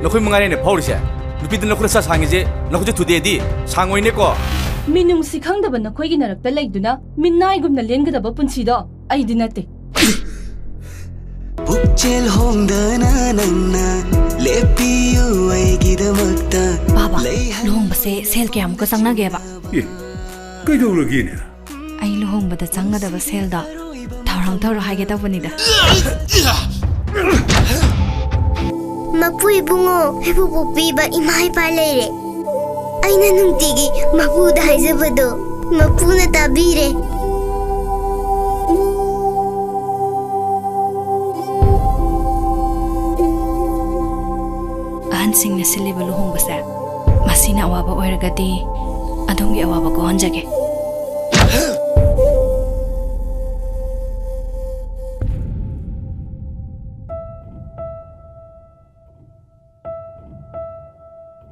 नखोई मंगाने ने फाउरिसे नुपीद नखुर सा सांगिजे नखुजे थुदेदी सांगोइने को मिनुंसी खंगदब नखोइगी नरकता लैदुना मिन्नाइगुमना लेनगदब पुंसीदो अइदि नते पुक्चेल होंगदना नन्ना लेपियु अइगिदमक्ता बाबा लुहोंगबसे सेल कयामुका चंगनागेबा कइदौरगिने आई लुहोंगबदा चंगदब सेलदा थावरांग थावरा हाइगे तबनिदा मपु इबुंगो हेबु पोपीबा इमा इपा लेरे अइना नुंतिगी मपुदा हाइजबदो मपुना ताबीरे अहनसिंगना सिलिबा लुहोंगबसे मसीना अवाबा ओइरगदी अदोंगी अवाबा को हंजगे